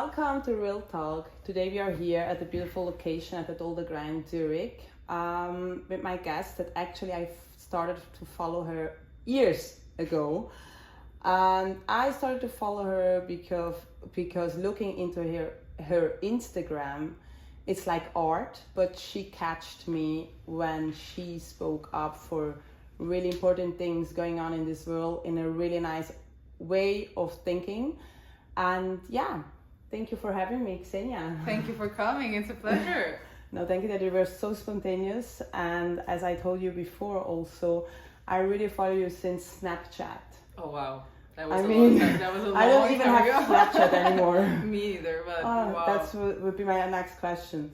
welcome to Real Talk. Today we are here at the beautiful location at the Dolder Grand Zurich with my guest that actually I started to follow her years ago. And I started to follow her because looking into her Instagram, it's like art, but she catched me when she spoke up for really important things going on in this world in a really nice way of thinking. And yeah, thank you for having me, Ksenya. Thank you for coming. It's a pleasure. No, thank you that you were so spontaneous. And as I told you before also, I really follow you since Snapchat. Oh, wow. That was a long time. That was a long I don't even have Snapchat anymore. Me either, but wow. That would be my next question.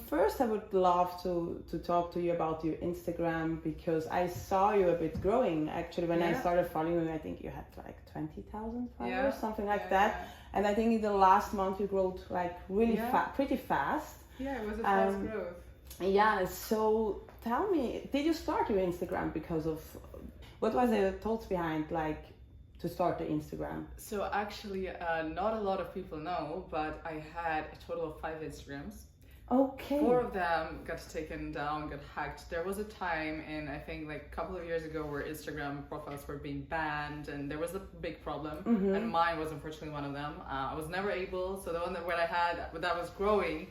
First, I would love to talk to you about your Instagram because I saw you a bit growing. Actually, when I started following you, I think you had like 20,000 followers, something like that. Yeah. And I think in the last month you grew like really pretty fast. Yeah, it was a fast growth. Yeah, so tell me, did you start your Instagram because of, what was the thoughts behind like to start the Instagram? So actually, not a lot of people know, but I had a total of 5 Instagrams. Okay. 4 of them got taken down, got hacked. There was a time in, I think like a couple of years ago where Instagram profiles were being banned and there was a big problem. Mm-hmm. And mine was unfortunately one of them. I was never able, so the one that was growing,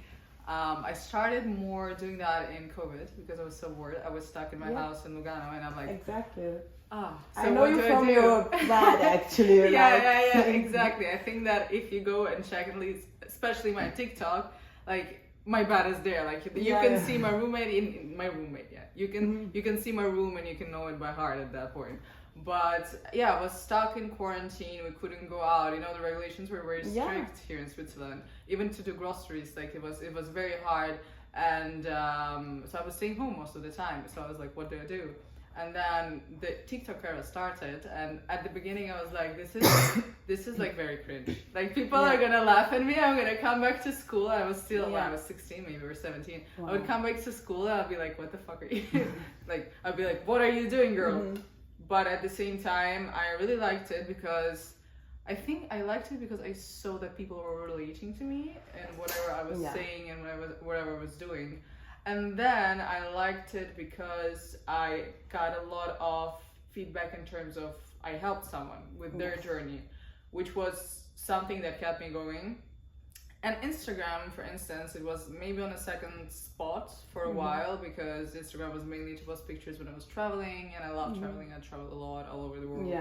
I started more doing that in COVID because I was so bored. I was stuck in my house in Lugano and I'm like... Exactly. So I know you from your blad actually. yeah, exactly. I think that if you go and check at least, especially my TikTok, like my bed is there. Like you can see my roommate in my roommate. Yeah, you can see my room and you can know it by heart at that point. But yeah, I was stuck in quarantine. We couldn't go out. You know, the regulations were very strict here in Switzerland. Even to do groceries, like it was very hard. And so I was staying home most of the time. So I was like, what do I do? And then the TikTok era started, and at the beginning I was like, this is like very cringe. Like people are gonna laugh at me. I'm gonna come back to school. I was still I was 16, maybe or 17. Wow. I would come back to school and I'd be like, what the fuck are you? Like I'd be like, what are you doing, girl? Mm-hmm. But at the same time, I really liked it because I think I liked it because I saw that people were relating to me and whatever I was saying and whatever I was doing. And then I liked it because I got a lot of feedback in terms of I helped someone with their journey, which was something that kept me going. And Instagram, for instance, it was maybe on a second spot for a while because Instagram was mainly to post pictures when I was traveling, and I love traveling. I travel a lot all over the world,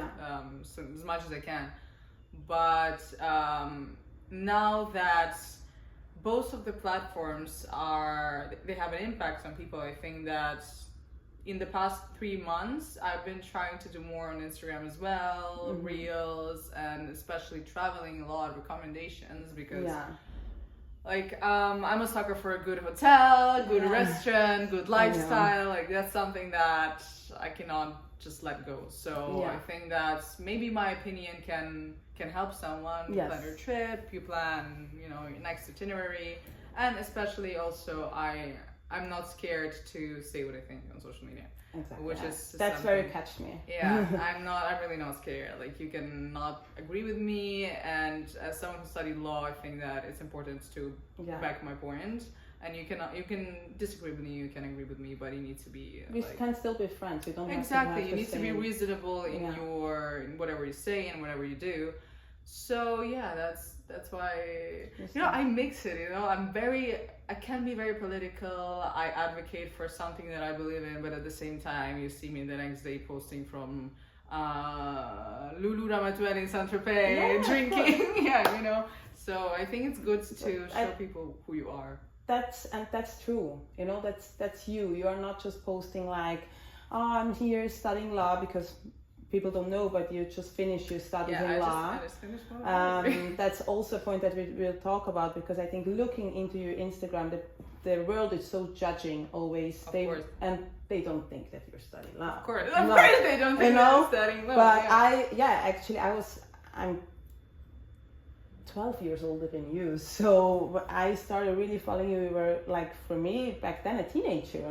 so as much as I can. But now that both of the platforms they have an impact on people. I think that in the past 3 months, I've been trying to do more on Instagram as well, reels, and especially traveling, a lot of recommendations because like I'm a sucker for a good hotel, good restaurant, good lifestyle. Like that's something that I cannot just let go. So I think that maybe my opinion can help someone. You plan your trip, you plan, your next itinerary, and especially also I'm not scared to say what I think on social media. Exactly. Which is that's where you catch me. Yeah, I'm really not scared. Like you can not agree with me, and as someone who studied law, I think that it's important to back my point. And you can disagree with me, you can agree with me, but you need to be you can still be friends. You don't exactly. You need to be reasonable in in whatever you say and whatever you do. So yeah, that's why I mix it. I can be very political. I advocate for something that I believe in, but at the same time, you see me the next day posting from Lulu Ramatuelle in Saint-Tropez drinking. So I think it's good to show people who you are. That's true. That's you. You are not just posting like, oh, I'm here studying law because people don't know, but you just finished your studies in law. I just finished one. That's also a point that we will talk about because I think looking into your Instagram, the world is so judging always. And they don't think that you're studying law. Of course they don't think that you're studying law. But I'm 12 years older than you, so I started really following you. You were like, for me back then, a teenager,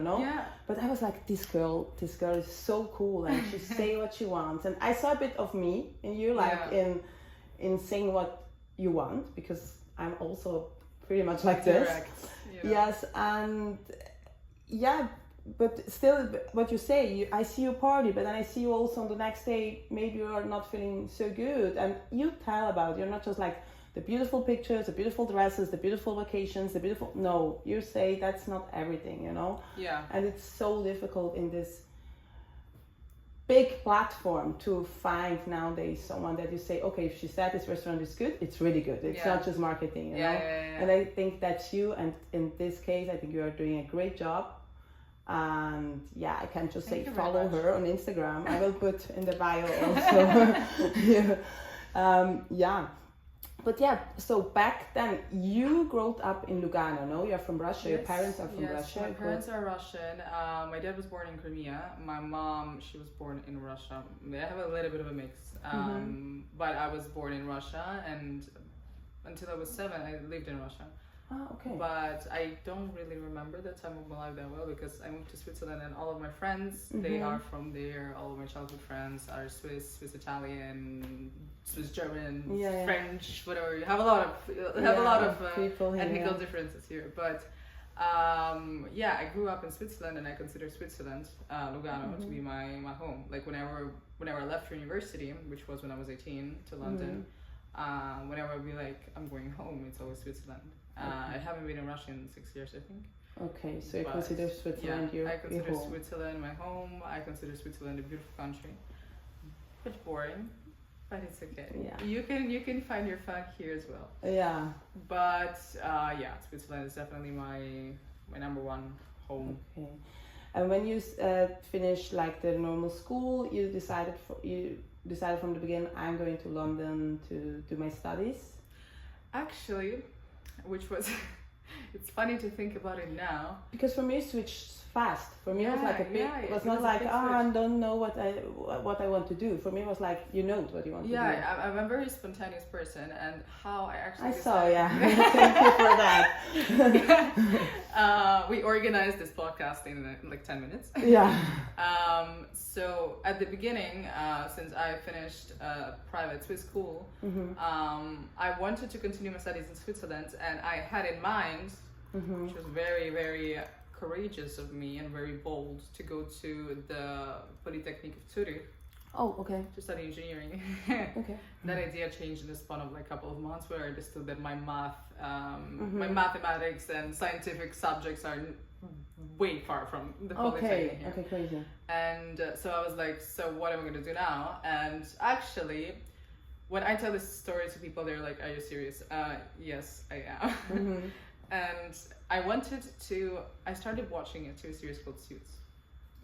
but I was like, this girl is so cool and she say what she wants, and I saw a bit of me in you, like in saying what you want, because I'm also pretty much like this. Direct, you know. Yes, and yeah, but still, what you say, I see you party, but then I see you also on the next day, maybe you are not feeling so good, and you tell about it. You're not just like the beautiful pictures, the beautiful dresses, the beautiful vacations, the beautiful, no, you say that's not everything, you know? Yeah. And it's so difficult in this big platform to find nowadays someone that you say, okay, if she said this restaurant is good, it's really good. It's not just marketing, you know? And I think that's you, and in this case, I think you are doing a great job. And yeah, I can just say follow her on Instagram. I will put in the bio also. Yeah. But yeah, so back then you grew up in Lugano, no? You're from Russia. Your parents are from Russia. My parents are Russian. My dad was born in Crimea. My mom, she was born in Russia. They have a little bit of a mix. But I was born in Russia, and until I was 7, I lived in Russia. Oh, okay. But I don't really remember that time of my life that well, because I moved to Switzerland, and all of my friends, they are from there. All of my childhood friends are Swiss Italian, Swiss German, French, whatever. You have a lot of people ethnical differences here. But I grew up in Switzerland, and I consider Switzerland, Lugano, to be my home. Like whenever I left university, which was when I was 18, to London, whenever I'd be like, I'm going home, it's always Switzerland. I haven't been in Russia in 6 years, I think. Okay, so you consider Switzerland your home? I consider Switzerland my home. I consider Switzerland a beautiful country. A bit boring, but it's okay. Yeah. You can find your fun here as well. Yeah. But Switzerland is definitely my number one home. Okay. And when you finished like the normal school, you decided from the beginning, I'm going to London to do my studies? Actually, which was, it's funny to think about it now. Because for me, it switched fast. For me, it was like a big, it was not like, I don't know what I want to do. For me, it was like, you know what you want to do. Yeah, I'm a very spontaneous person, and how I actually Thank you for that. We organized this podcast in like 10 minutes. Yeah. So at the beginning, since I finished private Swiss school, I wanted to continue my studies in Switzerland, and I had in mind, which was very, very courageous of me and very bold, to go to the Polytechnic of Zurich. Oh, okay. To study engineering. Okay. That idea changed in the span of like a couple of months, where I understood that my my mathematics and scientific subjects are way far from the Polytechnic here. Okay, crazy. And so I was like, so what am I going to do now? And actually, when I tell this story to people, they're like, are you serious? Yes, I am. And I started watching a TV series called Suits.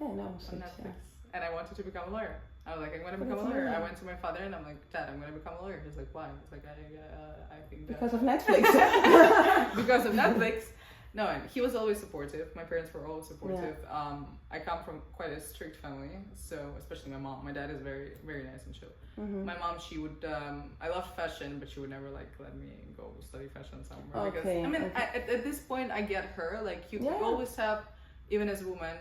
Yeah, no, on Suits, Netflix. And I wanted to become a lawyer. I was like, I'm going to become a lawyer. I went to my father and I'm like, Dad, I'm going to become a lawyer. He's like, why? It's like, I think that... Because of Netflix. Because of Netflix. No, and he was always supportive. My parents were always supportive. Yeah. I come from quite a strict family, so especially my mom. My dad is very, very nice and chill. My mom, she would, I loved fashion, but she would never like let me go study fashion somewhere. Okay. Because, I mean, at this point, I get her. Like, you always have, even as a woman,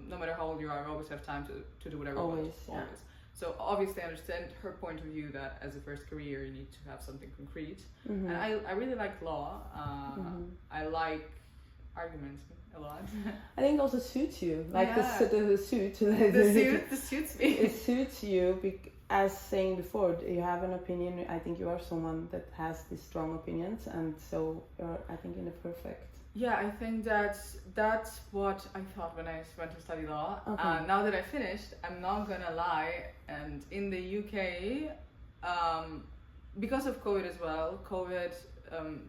no matter how old you are, you always have time to do whatever you want. Always. So obviously I understand her point of view that as a first career, you need to have something concrete. And I really like law. I like arguments a lot. I think it also suits you. Like the suit. The suits me. It suits you as saying before, you have an opinion. I think you are someone that has these strong opinions, and so you're, I think, in the perfect. Yeah, I think that's what I thought when I went to study law. Okay. Now that I finished, I'm not gonna lie, and in the UK, because of COVID as well, COVID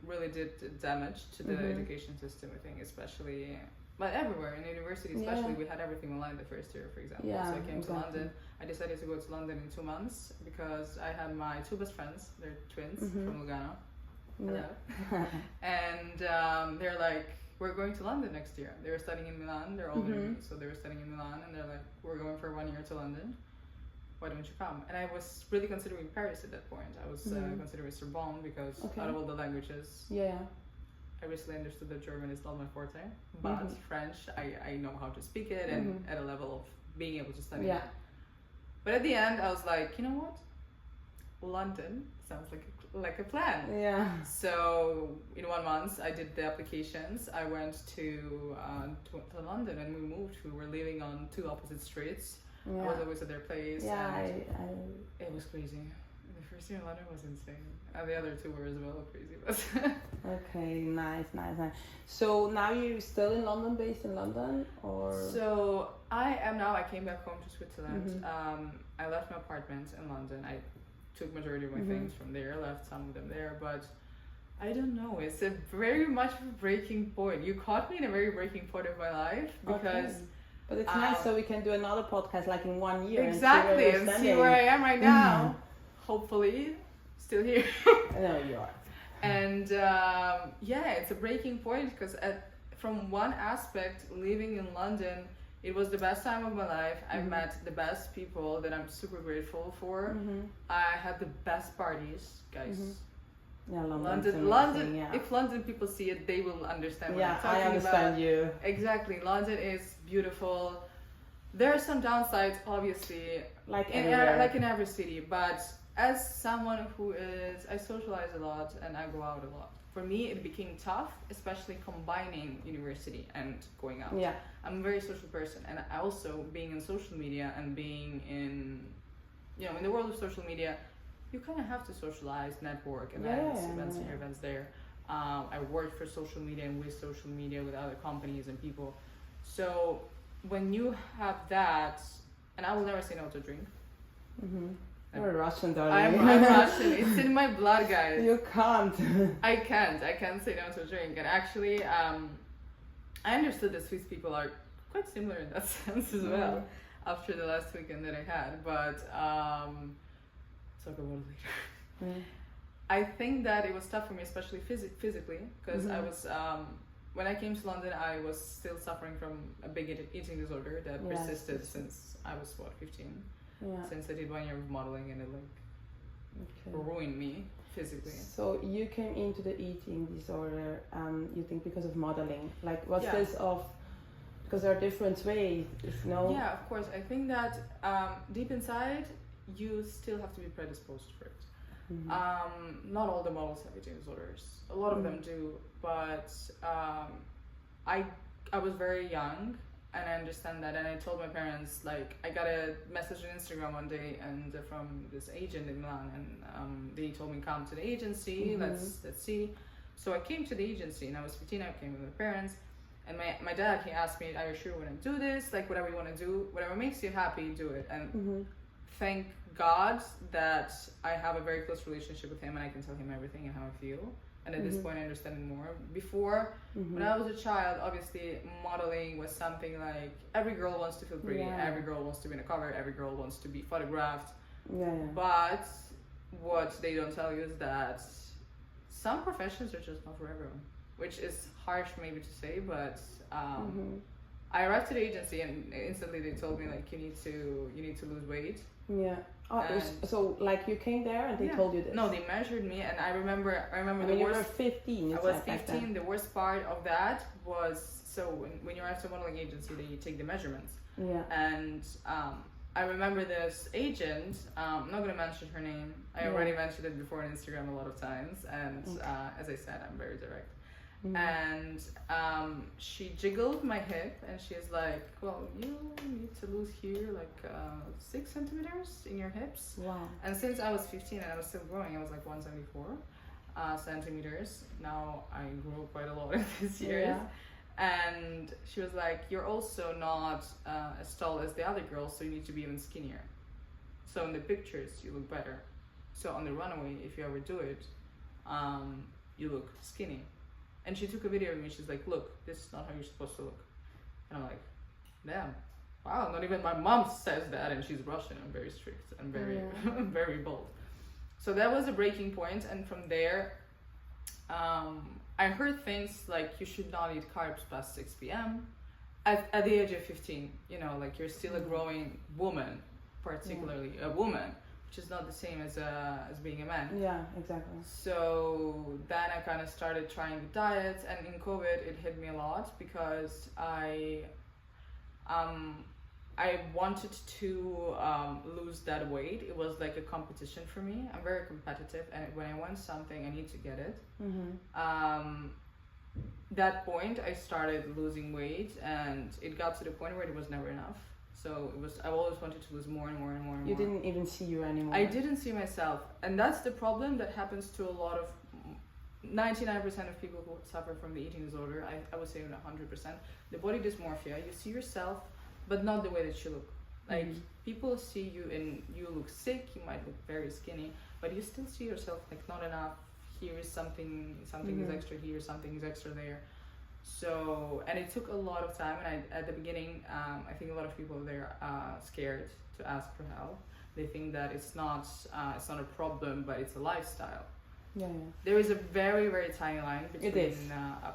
really did damage to the education system, I think, especially, but everywhere, in university especially, we had everything online the first year, for example. So I came to London. I decided to go to London in 2 months because I had my 2 best friends, they're twins from Lugano. Hello. And they're like, we're going to London next year. They were studying in Milan, they're older than me, so they were studying in Milan, and they're like, we're going for 1 year to London. Why don't you come? And I was really considering Paris at that point. I was considering Sorbonne because out of all the languages, I recently understood that German is not my forte, but French, I know how to speak it and at a level of being able to study it. But at the end, I was like, you know what? London sounds like like a plan. Yeah. So in 1 month, I did the applications. I went to London, and we moved. We were living on two opposite streets. Yeah. I was always at their place. Yeah, and it was crazy. The first year in London was insane. And the other two were as well crazy. But okay, nice. So now you're still in London, based in London, or? So I am now. I came back home to Switzerland. Mm-hmm. I left my apartment in London. I took majority of my things from there. Left some of them there, but I don't know. It's a very much of a breaking point. You caught me in a very breaking point of my life because. Okay. But it's nice, so we can do another podcast like in 1 year. Exactly, and see where I am right now. Hopefully, still here. No, you are. And it's a breaking point because from one aspect, living in London, it was the best time of my life. I've met the best people that I'm super grateful for. I had the best parties, guys. Yeah, London. Yeah. If London people see it, they will understand what I'm talking about. I understand you. Exactly. London is beautiful. There are some downsides, obviously, like in every city. But as someone I socialize a lot and I go out a lot. For me, it became tough, especially combining university and going out. Yeah. I'm a very social person, and I also being in social media and being in the world of social media. You kind of have to socialize, network, events here, events there. I worked for social media and with social media with other companies and people. So when you have that, and I will never say no to drink. You're a Russian, darling. I'm Russian. It's in my blood, guys. You can't. I can't say no to a drink. And actually, I understood that Swiss people are quite similar in that sense as well. After the last weekend that I had, but. Talk about it later. I think that it was tough for me, especially physically, because I was when I came to London, I was still suffering from a big eating disorder that persisted since I was 15. Since I did 1 year of modeling, and it ruined me physically. So you came into the eating disorder, you think because of modeling? Like, was this because there are different ways? Yeah, of course. I think that deep inside, you still have to be predisposed for it. Not all the models have eating disorders. A lot of them do, but I was very young, and I understand that. And I told my parents, like, I got a message on Instagram one day, and from this agent in Milan, and they told me come to the agency. Let's see. So I came to the agency, and I was 15. I came with my parents, and my dad, he asked me, "Are you sure you want to do this? Like, whatever you want to do, whatever makes you happy, do it." And thank God that I have a very close relationship with him, and I can tell him everything and how I feel. And at this point, I understand it more. Before, when I was a child, obviously modeling was something like every girl wants to feel pretty, every girl wants to be in a cover, every girl wants to be photographed. But what they don't tell you is that some professions are just not for everyone, which is harsh maybe to say, but I arrived to the agency, and instantly they told me, like, you need to lose weight. Yeah. Oh, so like you came there and they told you this? No, they measured me, and I remember I mean, the you worst. were 15. I was 15. The worst part of that was when you're at a modeling agency, they take the measurements. Yeah. And I remember this agent. I'm not gonna mention her name. I already mentioned it before on Instagram a lot of times, and as I said, I'm very direct. And she jiggled my hip, and she's like, "Well, you need to lose here like 6 centimeters in your hips." Wow. And since I was 15 and I was still growing, I was like 174 centimeters. Now I grew quite a lot in these years. And she was like, "You're also not as tall as the other girls, so you need to be even skinnier. So in the pictures, you look better. So on the runway, if you ever do it, you look skinny." And she took a video of me. She's like, "Look, this is not how you're supposed to look." And I'm like, "Damn, wow, not even my mom says that, and she's Russian and very strict and very, very bold." So that was a breaking point. And from there, I heard things like you should not eat carbs past 6 p.m. At the age of 15, like you're still a growing woman, particularly a woman, which is not the same as being a man. Yeah, exactly. So then I kind of started trying the diets, and in COVID it hit me a lot because I wanted to lose that weight. It was like a competition for me. I'm very competitive, and when I want something, I need to get it. That point, I started losing weight, and it got to the point where it was never enough. So it was. I always wanted to lose more and more and more and more. You didn't even see you anymore. I didn't see myself, and that's the problem that happens to a lot of 99% of people who suffer from the eating disorder. I would say 100%. The body dysmorphia. You see yourself, but not the way that you look. Like people see you and you look sick. You might look very skinny, but you still see yourself like not enough. Here is something is extra here, something is extra there. So, and it took a lot of time, and at the beginning, I think a lot of people, they're scared to ask for help. They think that it's not a problem, but it's a lifestyle. Yeah. There is a very, very tiny line between a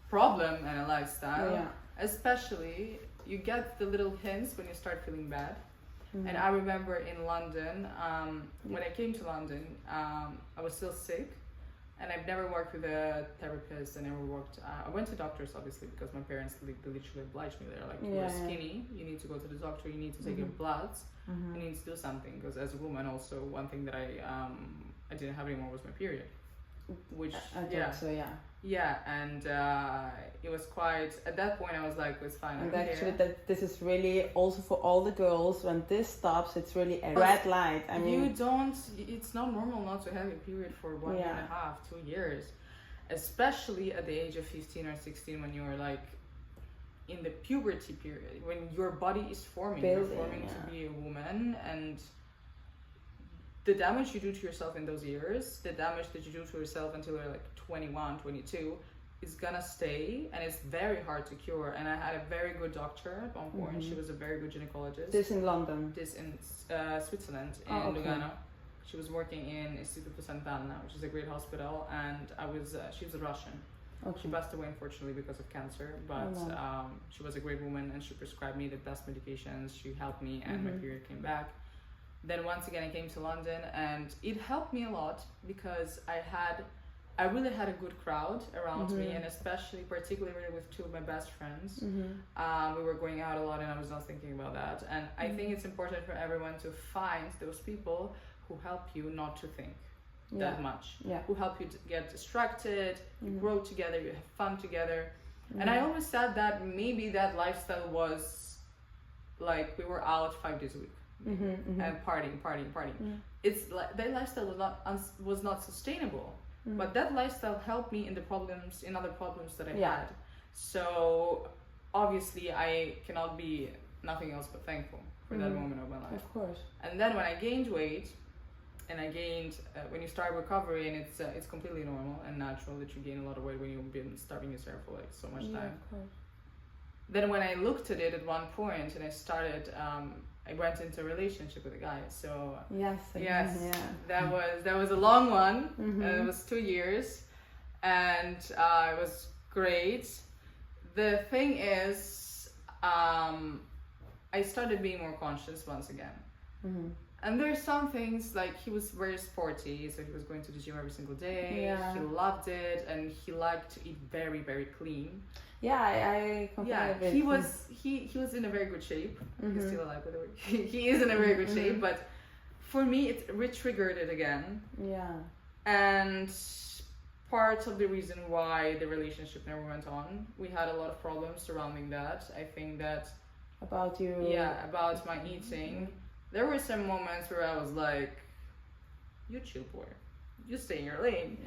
problem and a lifestyle. Yeah. Especially, you get the little hints when you start feeling bad. And I remember in London, when I came to London, I was still sick. And I've never worked with a therapist. I never worked. I went to doctors, obviously, because my parents literally obliged me. They're like, "You're skinny. You need to go to the doctor. You need to take your bloods. You need to do something." Because as a woman, also one thing that I didn't have anymore was my period. Which I thought so, yeah. Yeah, and it was quite. At that point, I was like, "It's fine." And actually, this is really also for all the girls. When this stops, it's really a red light. I mean, you don't. It's not normal not to have a period for 1.5, 2 years, especially at the age of 15 or 16 when you're like in the puberty period, when your body is forming. You're forming to be a woman, and the damage you do to yourself in those years, the damage that you do to yourself until you're like 21, 22, is gonna stay, and it's very hard to cure. And I had a very good doctor at one point. She was a very good gynecologist. This in London? This in Switzerland, in Lugano. She was working in Istituto Sant'Anna, which is a great hospital, and she was a Russian. She passed away, unfortunately, because of cancer, but she was a great woman, and she prescribed me the best medications. She helped me, and my period came back. Then once again I came to London, and it helped me a lot because I really had a good crowd around me, and particularly with two of my best friends. We were going out a lot, and I was not thinking about that. And I think it's important for everyone to find those people who help you not to think that much, who help you to get distracted, you grow together, you have fun together. And I always said that maybe that lifestyle was like we were out 5 days a week. And partying. It's like that lifestyle was not sustainable, but that lifestyle helped me in other problems that I had. So obviously I cannot be nothing else but thankful for that moment of my life. Of course. And then when I gained weight, when you start recovery, and it's completely normal and natural that you gain a lot of weight when you've been starving yourself for like so much time. Of course. Then when I looked at it at one point, and I went into a relationship with a guy. So that was a long one. It was 2 years, and it was great. The thing is, I started being more conscious once again. And there's some things, like he was very sporty, so he was going to the gym every single day. He loved it, and he liked to eat very, very clean. I completely he was in a very good shape. He's still alive, by the way. He is in a very good shape, but for me it re-triggered it again. And part of the reason why the relationship never went on, we had a lot of problems surrounding that. I think that about my eating, there were some moments where I was like, you chill, boy, you stay in your lane.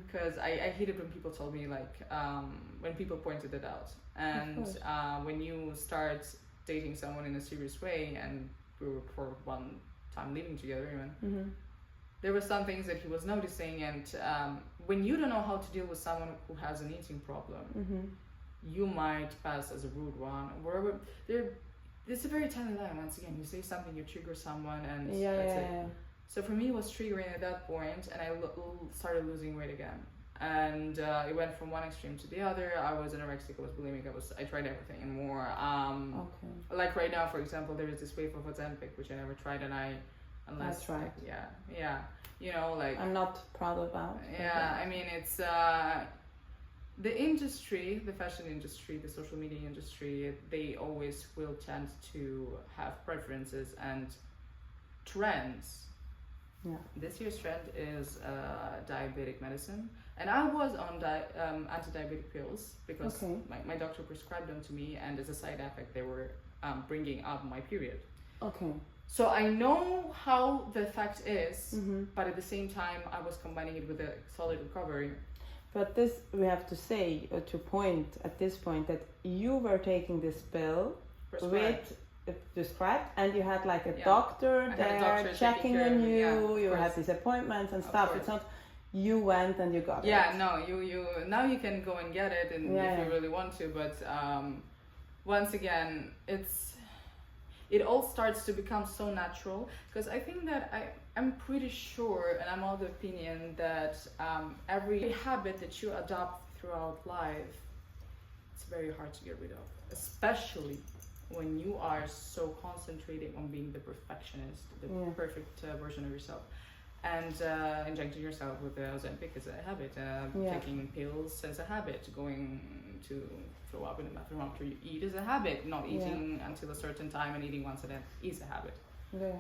Because I hated when people told me, like, when people pointed it out. And when you start dating someone in a serious way, and we were for one time living together even, there were some things that he was noticing. And when you don't know how to deal with someone who has an eating problem, you might pass as a rude one. Wherever it's a very tiny line. Once again, you say something, you trigger someone, and that's it. So for me, it was triggering at that point, and I started losing weight again. And it went from one extreme to the other. I was anorexic, I was bulimic, I tried everything and more. Like right now, for example, there is this wave of Ozempic, which I never tried, That's right. You know, like I'm not proud about. I mean, it's the industry, the fashion industry, the social media industry, they always will tend to have preferences and trends. Yeah. This year's trend is diabetic medicine, and I was on anti-diabetic pills because my doctor prescribed them to me, and as a side effect, they were bringing up my period. Okay. So I know how the effect is, but at the same time, I was combining it with a solid recovery. But this, we have to say, to point at this point, that you were taking this pill with prescribed, and you had like a doctor there checking on you. You had these appointments and stuff. It's not you went and you got it. Yeah, no, you now you can go and get it, and if you really want to. But once again, it all starts to become so natural, because I think that I'm pretty sure, and I'm of the opinion that every habit that you adopt throughout life, it's very hard to get rid of, especially when you are so concentrating on being the perfectionist, the perfect version of yourself, and injecting yourself with the Ozempic as a habit, taking pills as a habit, going to throw up in the bathroom after you eat is a habit, not eating until a certain time and eating once a day is a habit. Yeah.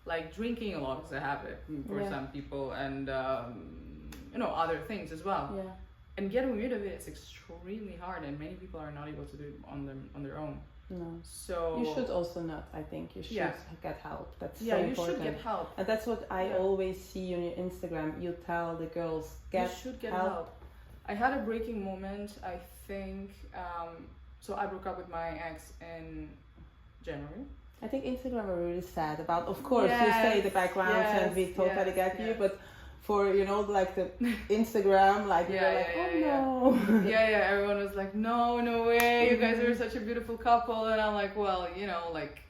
Like drinking a lot is a habit for some people, and other things as well. Yeah. And getting rid of it is extremely hard, and many people are not able to do it on their own. No. So you should also not. I think you should get help. That's so you important. should get help. And that's what I always see on your Instagram. You tell the girls you should get help. I had a breaking moment. I think so. I broke up with my ex in January. I think Instagram are really sad about. Of course, you say the background, and we totally get you, but. For like the Instagram, like you're like, oh no. Everyone was like, no way, you guys are such a beautiful couple, and I'm like, well, like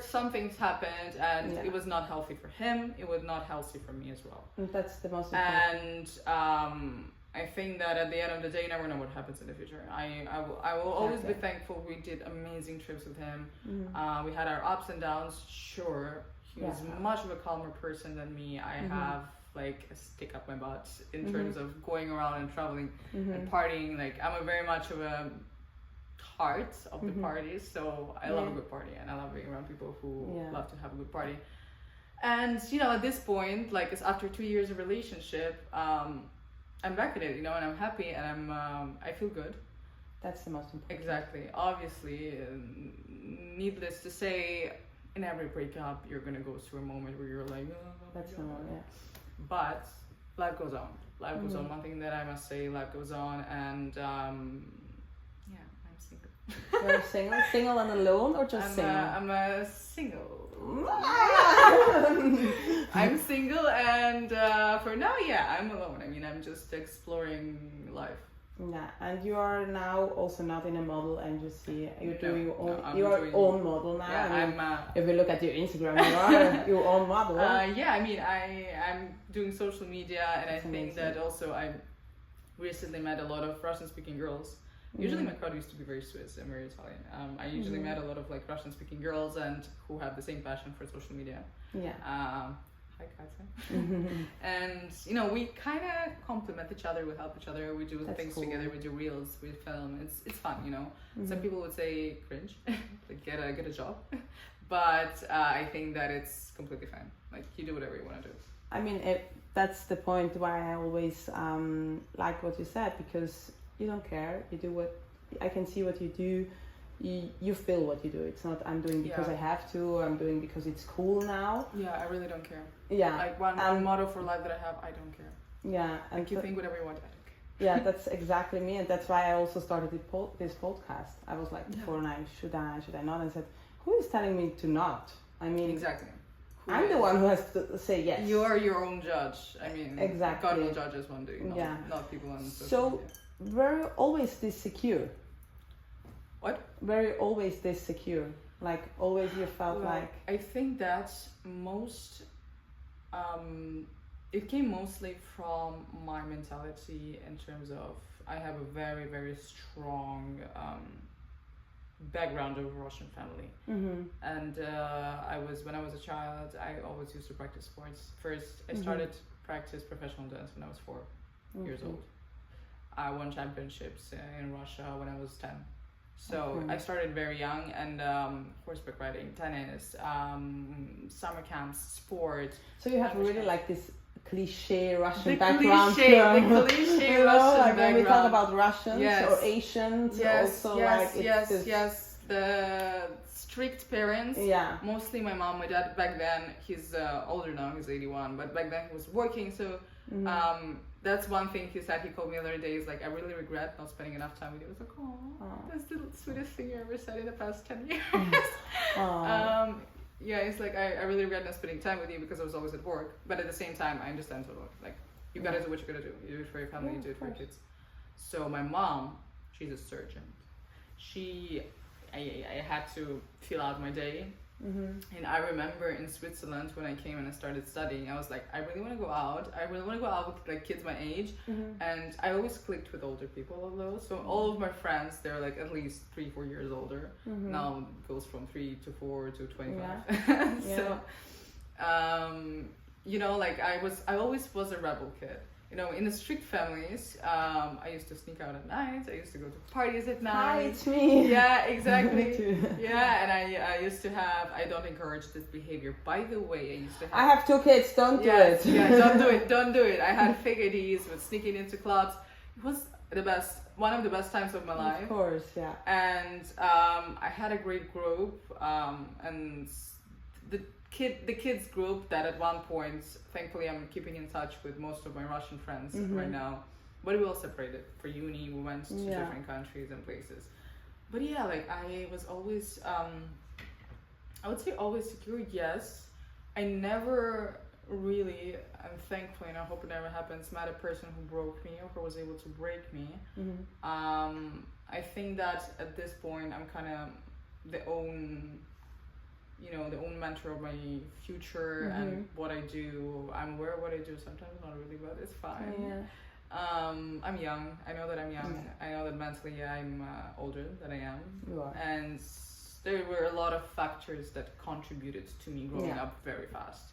some things happened, and it was not healthy for him. It was not healthy for me as well. And that's the most important. And I think that at the end of the day, you never know what happens in the future. I will always be thankful. We did amazing trips with him. We had our ups and downs. Sure, he was much of a calmer person than me. I have like a stick up my butt in terms of going around and traveling and partying. Like I'm a very much of a heart of the parties, so I love a good party, and I love being around people who love to have a good party. And at this point, like it's after 2 years of relationship, I'm back at it, and I'm happy, and I feel good. That's the most important. Exactly. Obviously, needless to say, in every breakup, you're gonna go through a moment where you're like, that's normal, But life goes on. Life goes on. One thing that I must say, life goes on, and I'm single. You're single? Single and alone, or just single? I'm a single. I'm single, and for now, I'm alone. I mean, I'm just exploring life. Yeah, and you are now also not in a model agency. You're doing your own. I'm you are doing, own model now. Yeah, I mean, if we look at your Instagram, you are your own model. I mean, I'm doing social media, and that's amazing. That also I recently met a lot of Russian-speaking girls. Usually my crowd used to be very Swiss and very Italian. I usually met a lot of like Russian-speaking girls and who have the same passion for social media. Yeah. Hi, Katya. And we kind of complement each other. We help each other. We do things together. We do reels. We film. It's fun. Some people would say cringe, like get a job, but I think that it's completely fine. Like you do whatever you want to do. I mean, that's the point why I always like what you said, because you don't care. You do what I can see what you do. You feel what you do. It's not I'm doing because I have to, or I'm doing because it's cool now. Yeah, I really don't care. Yeah. Like one motto for life that I have, I don't care. Yeah. And like you think whatever you want, I don't care. Yeah, that's exactly me, and that's why I also started this podcast. I was like before, and should I not? And I said, who is telling me to not? I mean, exactly. I'm the one who has to say yes. You are your own judge. I mean, exactly. God will judge us one day, not people on social media. So, were you always this secure? What? Were you always this secure? Like, always you felt like... I think that it came mostly from my mentality in terms of, I have a very, very strong background of Russian family. And when I was a child, I always used to practice sports. First, I started to practice professional dance when I was 4 years old. I won championships in Russia when I was 10. So Okay. I started very young, and horseback riding, tennis, summer camps, sport. So you have Language really camps. like this cliche Russian The background. cliche You know, Russian like when we talk background. about Russians Yes. or Asians, also like it's this, yes. The strict parents. Yeah. Mostly my mom, my dad. Back then, he's older now. He's 81, but back then he was working. So that's one thing he said. He called me the other day. He's like, I really regret not spending enough time with you. I was like, oh, that's the sweetest thing you ever said in the past 10 years. Yeah, it's like I really regret not spending time with you because I was always at work. But at the same time, I understand totally. Like, you gotta do what you gotta do. You do it for your family, you do it for your kids. So my mom, she's a surgeon. I had to fill out my day. And I remember in Switzerland when I came and I started studying, I was like, I really want to go out. I really want to go out with like kids my age. And I always clicked with older people, although. So all of my friends, they're like at least 3-4 years older. Now it goes from 3 to 4 to 25. So, you know, like I always was a rebel kid. You know, in the strict families, I used to sneak out at night. I used to go to parties at night. Hi, it's me. Yeah, exactly. Me too. Yeah, and I used to have. I don't encourage this behavior. By the way, I used to have. I have 2 kids. Don't do it. Yeah, don't do it. Don't do it. I had fake IDs with sneaking into clubs. It was the best. One of the best times of my life. Of course, yeah. And I had a great group. And the kids group that at one point, thankfully I'm keeping in touch with most of my Russian friends right now, but we all separated for uni. We went to different countries and places, but yeah, like I was always I would say always secure. Yes, I never really, and thankfully, and I hope it never happens, met a person who broke me or who was able to break me. I think that at this point I'm kind of the own mentor of my future and what I do. I'm aware of what I do, sometimes not really, but it's fine. I'm young. I know that I'm young. I know that mentally I'm older than I am. You are. And there were a lot of factors that contributed to me growing up very fast.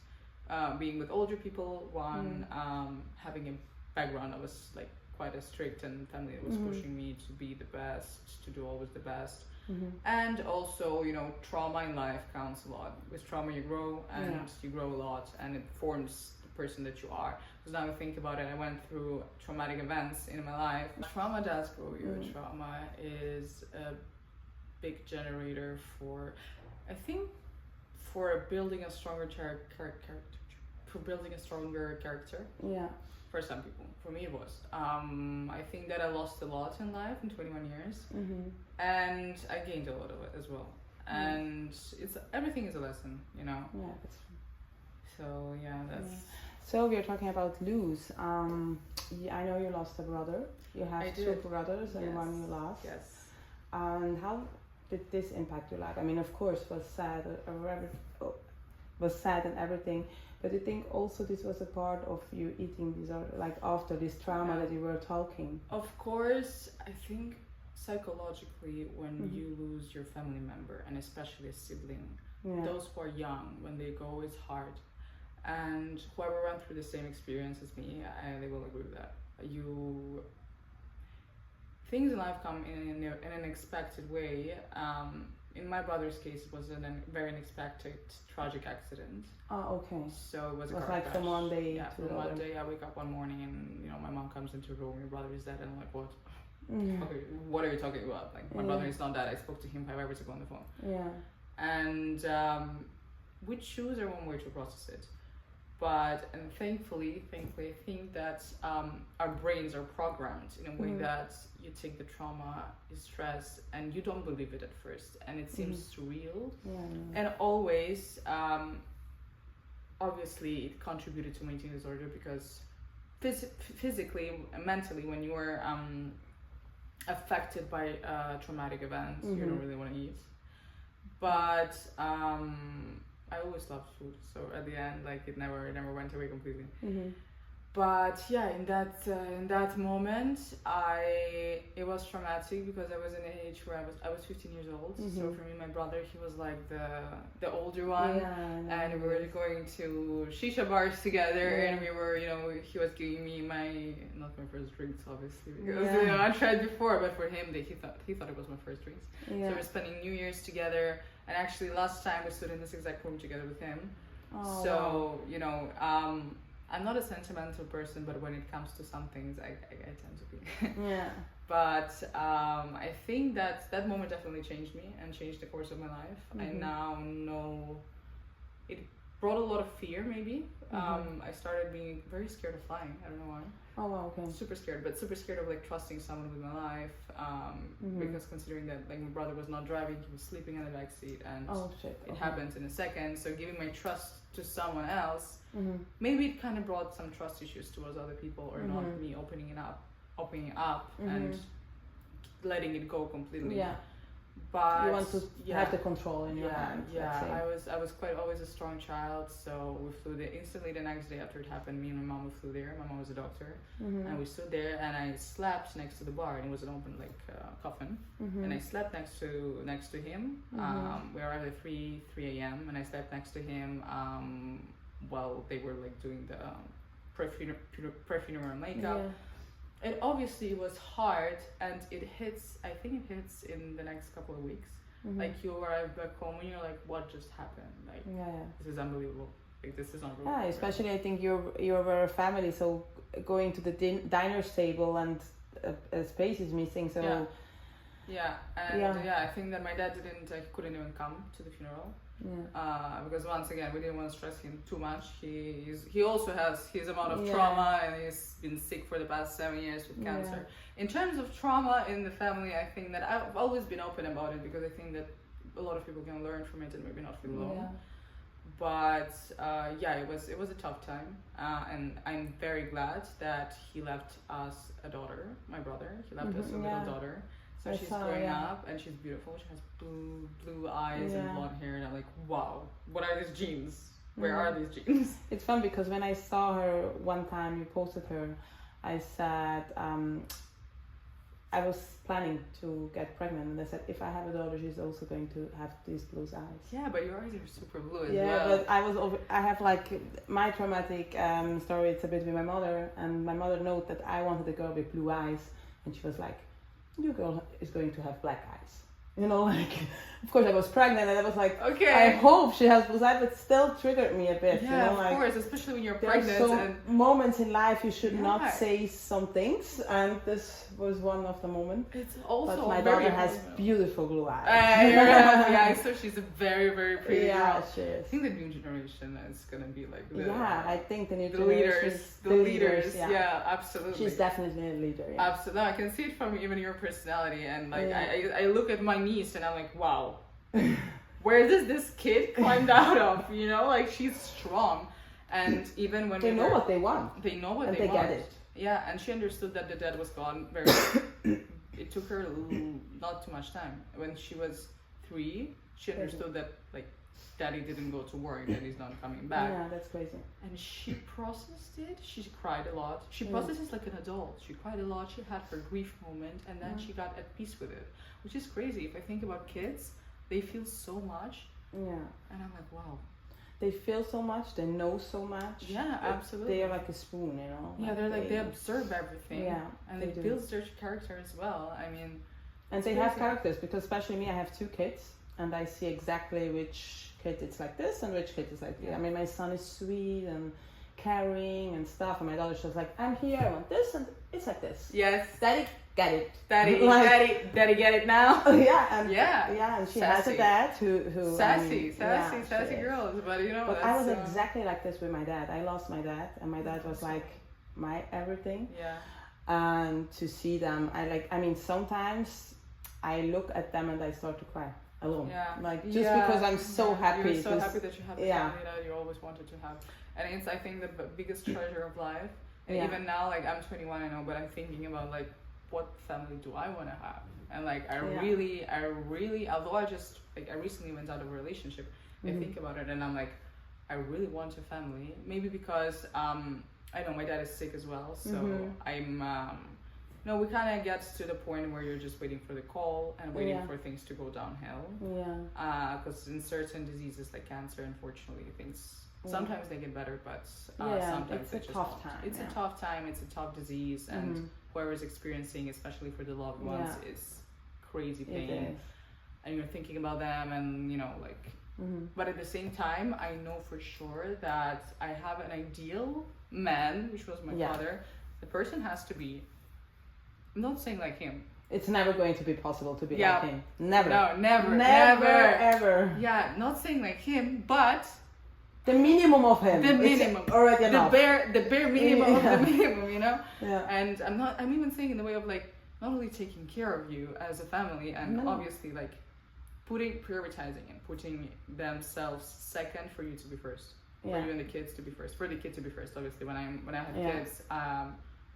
Being with older people, having a background that was like quite a strict and family that was pushing me to be the best, to do always the best. And also, you know, trauma in life counts a lot. With trauma you grow, and you grow a lot, and it forms the person that you are. Because now I think about it, I went through traumatic events in my life. Trauma does grow you. Trauma is a big generator for, I think, for building a stronger character. For building a stronger character. Yeah. For some people. For me it was. I think that I lost a lot in life in 21 years. And I gained a lot of it as well. And everything is a lesson, you know? Yeah, that's true. So, yeah, that's... So, we are talking about lose. I know you lost a brother. You have 2 brothers and one you lost. Yes. And how did this impact your life? I mean, of course, was sad and everything. But I think also this was a part of you eating disorder, like after this trauma that you were talking. Of course, I think psychologically when you lose your family member, and especially a sibling, those who are young, when they go, it's hard. And whoever went through the same experience as me, they will agree with that. Things in life come in an unexpected way. In my brother's case, it was a very unexpected, tragic accident. Oh, okay. So it was a car like crash. From one day to the one other. day, I wake up one morning and, you know, my mom comes into the room, your brother is dead, and I'm like, what? Okay, what are you talking about? Like, my brother is not dead. I spoke to him 5 hours ago on the phone. Yeah. And we choose our own way to process it. And thankfully, I think that our brains are programmed in a way that you take the trauma, you stress, and you don't believe it at first, and it seems surreal. And always, obviously, it contributed to my eating disorder because physically, mentally, when you are affected by a traumatic event, you don't really want to eat. But I always loved food, so at the end, like it never went away completely. But yeah, in that moment, it was traumatic because I was in an age where I was 15 years old. So for me, my brother, he was like the older one, and we were going to shisha bars together, and we were, he was giving me not my first drinks, obviously, because I tried before, but for him, he thought it was my first drinks. So we were spending New Year's together, and actually last time we stood in this exact room together with him. Oh, so I'm not a sentimental person, but when it comes to some things, I tend to be. Yeah. But I think that moment definitely changed me and changed the course of my life. I now know it brought a lot of fear, maybe. I started being very scared of flying. I don't know why. Oh, wow, okay. Super scared, but super scared of like trusting someone with my life. Because considering that like my brother was not driving, he was sleeping in the back seat, and it happens in a second. So giving my trust to someone else, maybe it kind of brought some trust issues towards other people, or not me opening up and letting it go completely. Yeah. But you want to have the control in your hand. I was quite always a strong child, so we flew there instantly. The next day after it happened, me and my mom flew there. My mom was a doctor, and we stood there, and I slept next to the bar, and it was an open like coffin, and I slept next to him. We arrived at 3 a.m. and I slept next to him while they were like doing the pre-funeral makeup. It obviously was hard, and I think it hits in the next couple of weeks. Like you arrive back home and you're like, what just happened? Like, this is unbelievable. Like, this is not real. Yeah, especially I think you were a family, so going to the diner's table and a space is missing, so... I think that my dad couldn't even come to the funeral. Because once again, we didn't want to stress him too much. He also has his amount of trauma, and he's been sick for the past 7 years with cancer. In terms of trauma in the family, I think that I've always been open about it, because I think that a lot of people can learn from it and maybe not feel alone. But it was a tough time, and I'm very glad that he left us a daughter, my brother. He left us a little daughter. So she's growing up, and she's beautiful. She has blue eyes and blonde hair, and I'm like, wow, what are these genes? Where are these genes? It's fun because when I saw her one time, you posted her, I said, I was planning to get pregnant, and I said, if I have a daughter, she's also going to have these blue eyes. Yeah, but your eyes are super blue as well. Yeah, but I have like my traumatic story. It's a bit with my mother, and my mother knows that I wanted a girl with blue eyes, and she was like, your girl is going to have black eyes. Of course I was pregnant, and I was like, okay, I hope she has blue eyes, but still triggered me a bit. Yeah, of course, especially when you're pregnant. There are moments in life you should not say some things, and this was one of the moments. It's also but my daughter has beautiful blue eyes. Yeah, so she's a very, very pretty girl. She is. I think the new generation is gonna be like I think the new generation. The leaders. Yeah, absolutely. She's definitely a leader. Yeah. Absolutely, I can see it from even your personality, and like I look at my niece and I'm like, wow, where does this kid climb out of? Like, she's strong, and even when they know what they want, they know what they want. Get it. Yeah, and she understood that the dad was gone very it took her not too much time. When she was 3, she understood that like daddy didn't go to work, that he's not coming back. Yeah, that's crazy. And she processed it. She cried a lot. She processed like an adult. She cried a lot. She had her grief moment, and then she got at peace with it, which is crazy. If I think about kids, they feel so much. Yeah. And I'm like, wow. They feel so much, they know so much. Yeah, absolutely. They are like a spoon, Yeah, they're like, they observe everything. Yeah. And they build their character as well. I mean. And they have characters, because especially me, I have 2 kids, and I see exactly which kid it's like this and which kid is like this. I mean, my son is sweet and caring and stuff, and my daughter's just like, I'm here, I want this, and it's like this. Yes. Daddy, get it. Daddy, get it now. And she has a dad who sassy girls, but But I was exactly like this with my dad. I lost my dad, and my dad was like my everything. Yeah. And to see them, sometimes I look at them and I start to cry alone. Yeah. Because I'm so happy. You're so happy that you have the family that you always wanted to have. And it's, I think, the biggest treasure of life. And even now, like, I'm 21, I know, but I'm thinking about, like, what family do I want to have? And, like, I really, although I recently went out of a relationship, I think about it and I'm like, I really want a family. Maybe because I know my dad is sick as well, so I'm. No, we kind of get to the point where you're just waiting for the call and waiting for things to go downhill. Yeah. Because in certain diseases like cancer, unfortunately, things sometimes they get better, but yeah, sometimes it's a tough time. It's a tough time. It's a tough disease, and whoever's experiencing, especially for the loved ones, is crazy pain. And you're thinking about them, and you know, like. But at the same time, I know for sure that I have an ideal man, which was my father. The person has to be. I'm not saying like him. It's never going to be possible to be like him. Never. No, never, ever. Yeah, not saying like him, but the minimum of him. The minimum. It's already enough. The bare minimum of the minimum, you know. Yeah. And I'm even saying in the way of like not only taking care of you as a family, and obviously like prioritizing and putting themselves second for you to be first, for you and the kids to be first, for the kid to be first. Obviously, when I have kids.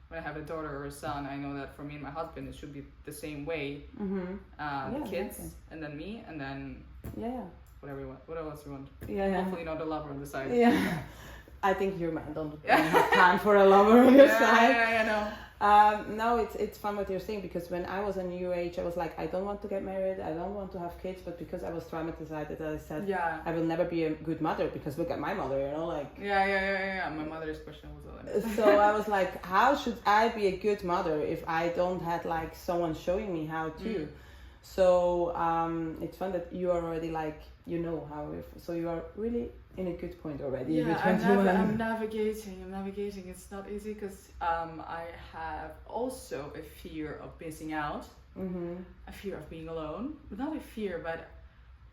When I have a daughter or a son, I know that for me and my husband, it should be the same way. The kids, and then me, and then whatever you want. What else you want? Hopefully not a lover on the side. Yeah. I think your man don't have time for a lover on your side. Yeah, I know. No, it's fun what you're saying, because when I was in your age, I was like, I don't want to get married, I don't want to have kids, but because I was traumatized, I said, I will never be a good mother, because look at my mother, you know, like. Yeah. My mother's question was all. So I was like, how should I be a good mother if I don't have like someone showing me how to? So it's fun that you are already like, you know how, so you are really in a good point already. Yeah, I'm navigating. It's not easy because I have also a fear of missing out, a fear of being alone. But not a fear, but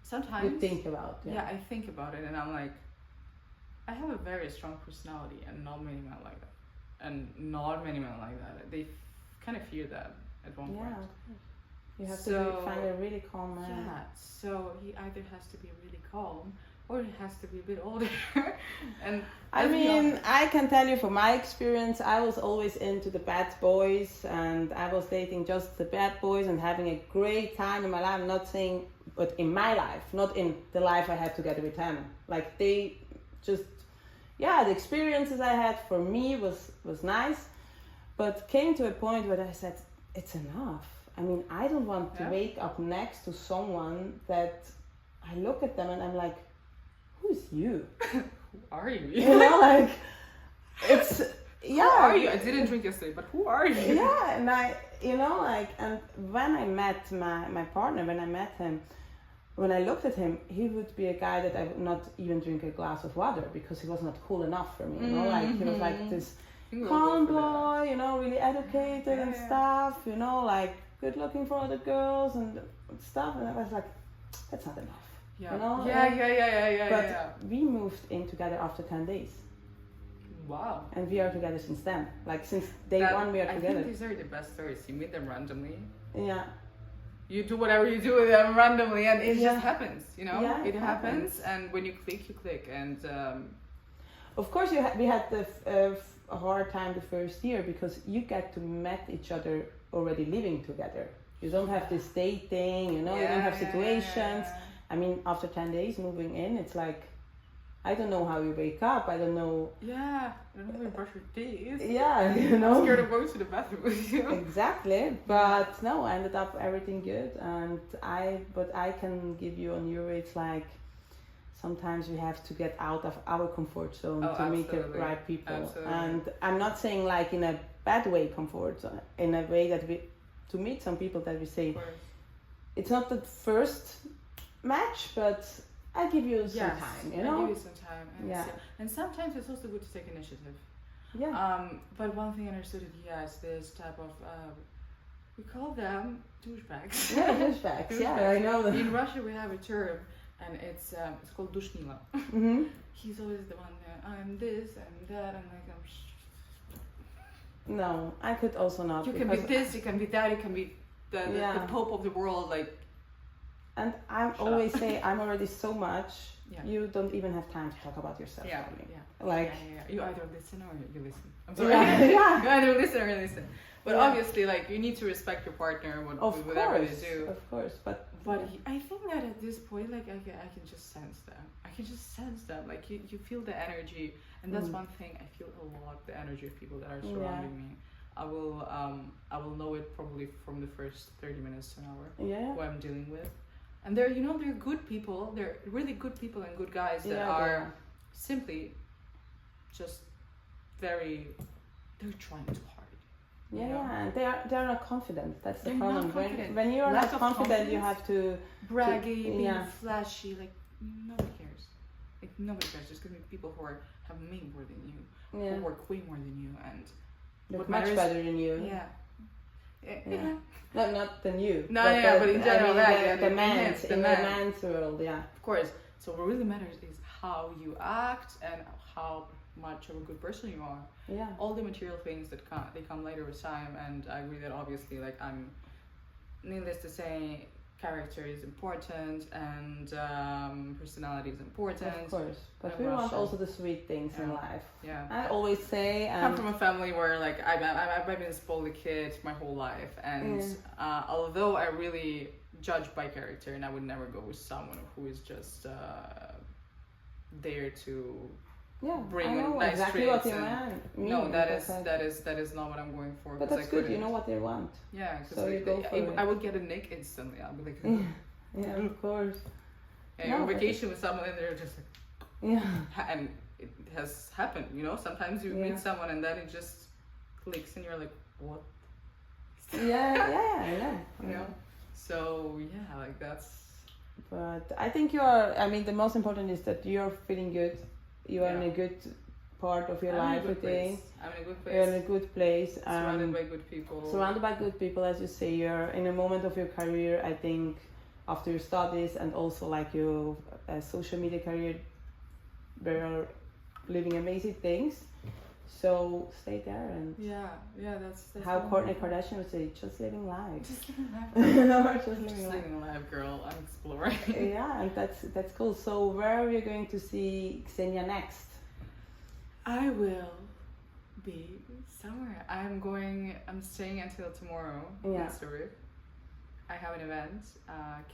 sometimes you think about. Yeah, I think about it, and I'm like, I have a very strong personality, and not many men like that. They kind of fear that at one point. You have to find a really calm man. Yeah, so he either has to be really calm or he has to be a bit older. And I mean, I can tell you from my experience, I was always into the bad boys, and I was dating just the bad boys and having a great time in my life. I'm not saying, but in my life, not in the life I had together with them. Like they just, the experiences I had for me was nice, but came to a point where I said, it's enough. I mean, I don't want to wake up next to someone that I look at them and I'm like, who's you? Who are you? You know, like, it's, Who are you? I didn't drink yesterday, but who are you? Yeah, and I, you know, like, and when I met my partner, when I met him, when I looked at him, he would be a guy that I would not even drink a glass of water because he was not cool enough for me, you know, like, he was like this calm boy, you know, really educated and stuff, you know, like, good looking for other girls and stuff, and I was like, that's not enough. You know? But we moved in together after 10 days. Wow. And we are together since then. Like since day one we are together. I think these are the best stories. You meet them randomly. Yeah. You do whatever you do with them randomly and it just happens, you know? Yeah, it happens, and when you click. And of course we had a hard time the first year because you get to meet each other already living together. You don't have this dating, you know, you don't have situations. I mean, after 10 days moving in, it's like, I don't know how you wake up. I don't know. Yeah, I don't know how you brush your teeth. Yeah, you know. I'm scared of going to the bathroom with you. Exactly, but no, I ended up everything good, and but I can give you on your age, like, sometimes we have to get out of our comfort zone to meet the right people. Absolutely. And I'm not saying like in a bad way comfort zone, in a way that to meet some people that we say, it's not the first match, but I give you some time, you know? I give you some time. And sometimes it's also good to take initiative. Yeah. But one thing I understood is this type of, we call them douchebags. Yeah, douchebags. Yeah, I know them. In Russia we have a term, and it's called dushnila. Mm-hmm. He's always the one that, I'm this, I'm that, I'm like, No, I could also not. You can be this, you can be that, you can be the Pope of the world, like. And I always say, I'm already so much, you don't even have time to talk about yourself. Like, you either listen or you listen. I'm sorry. You either listen or you listen. But obviously, like, you need to respect your partner whatever they do. Of course, but I think that at this point, like, I can just sense them. I can just sense them. Like, you feel the energy, and that's one thing I feel a lot. The energy of people that are surrounding me. I will know it probably from the first 30 minutes to an hour. Who I'm dealing with, and they're good people. They're really good people and good guys that are simply just they're trying too hard. And they're not confident. That's the problem. When you are not confident, you have to braggy, being flashy. Like, nobody cares. Like, nobody cares. There's gonna be people who have made more than you, who work way more than you, and look much better than you. Not than you. No, but in general, the man's world, Of course. So what really matters is how you act and how much of a good person you are. All the material things that come later with time, and I agree that obviously, like, needless to say, character is important and personality is important. Of course, but we want also the sweet things in life. I I always say, I come from a family where, like, I've been a spoiled kid my whole life, and although I really judge by character, and I would never go with someone who is just there to bring nice exactly traits. What you mean. No, that is not what I'm going for. But that's good. You know what they want. Yeah, because so you go for it. I would get a nick instantly. I'll be like, of course. And you're on vacation with someone, and they're just like, and it has happened. Sometimes you meet someone, and then it just clicks, and you're like, what? Yeah. So like that's. But I think the most important is that you're feeling good. You are in a good part of your life, I think. I'm in a good place. You're in a good place. Surrounded by good people. Surrounded by good people, as you say. You're in a moment of your career, I think, after your studies and also like your social media career, where you're living amazing things. So stay there and that's how Kourtney Kardashian would say, just living life. Just living life. Just living life, girl. I'm exploring. And that's cool. So where are you going to see Ksenya next? I will be somewhere. I'm staying until tomorrow in Zurich. I have an event,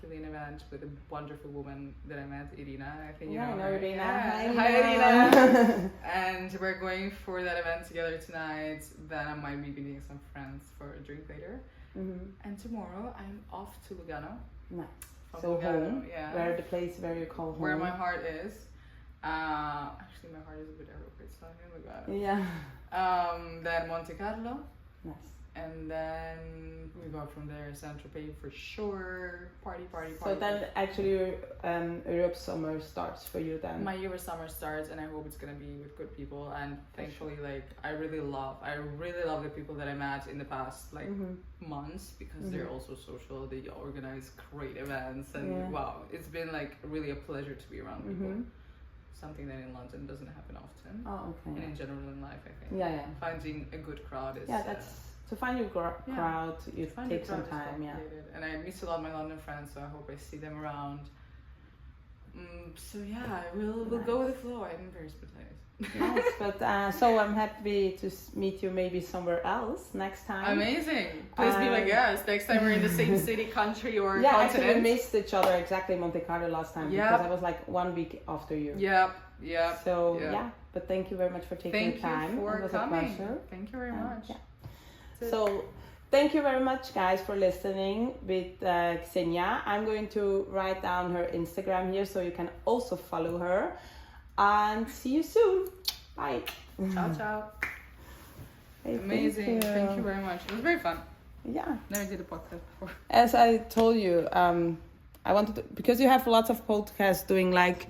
Killian event with a wonderful woman that I met, Irina. I think you know her. Irina. Hi, Irina. And we're going for that event together tonight. Then I might be meeting some friends for a drink later. And tomorrow I'm off to Lugano. Nice. So Lugano, home, where the place where you call home. Where my heart is. Actually, my heart is a bit everywhere. It's not in Lugano. Then Monte Carlo. Nice. And then we go from there, Saint-Tropez for sure. Party. So then actually your Europe summer starts for you then? My Europe summer starts, and I hope it's going to be with good people. And thankfully, like, I really love the people that I met in the past, like, months, because they're also social. They organize great events. And wow, it's been, like, really a pleasure to be around people. Something that in London doesn't happen often. Oh, okay. And in general in life, I think. Finding a good crowd is... To find your crowd, you take some time, And I miss a lot of my London friends, so I hope I see them around. We'll go with the flow. I'm very spontaneous. Nice, but so I'm happy to meet you maybe somewhere else next time. Amazing. Please be my guest. Next time we're in the same city, country, or continent. Actually we missed each other exactly in Monte Carlo last time because I was like 1 week after you. So but thank you very much for taking time. Thank you for coming. A pleasure. Thank you very much. So thank you very much, guys, for listening with Ksenya. I'm going to write down her Instagram here so you can also follow her. And see you soon. Bye. Ciao. Amazing. Thank you very much. It was very fun. Never did a podcast before. As I told you, I wanted to, because you have lots of podcasts doing like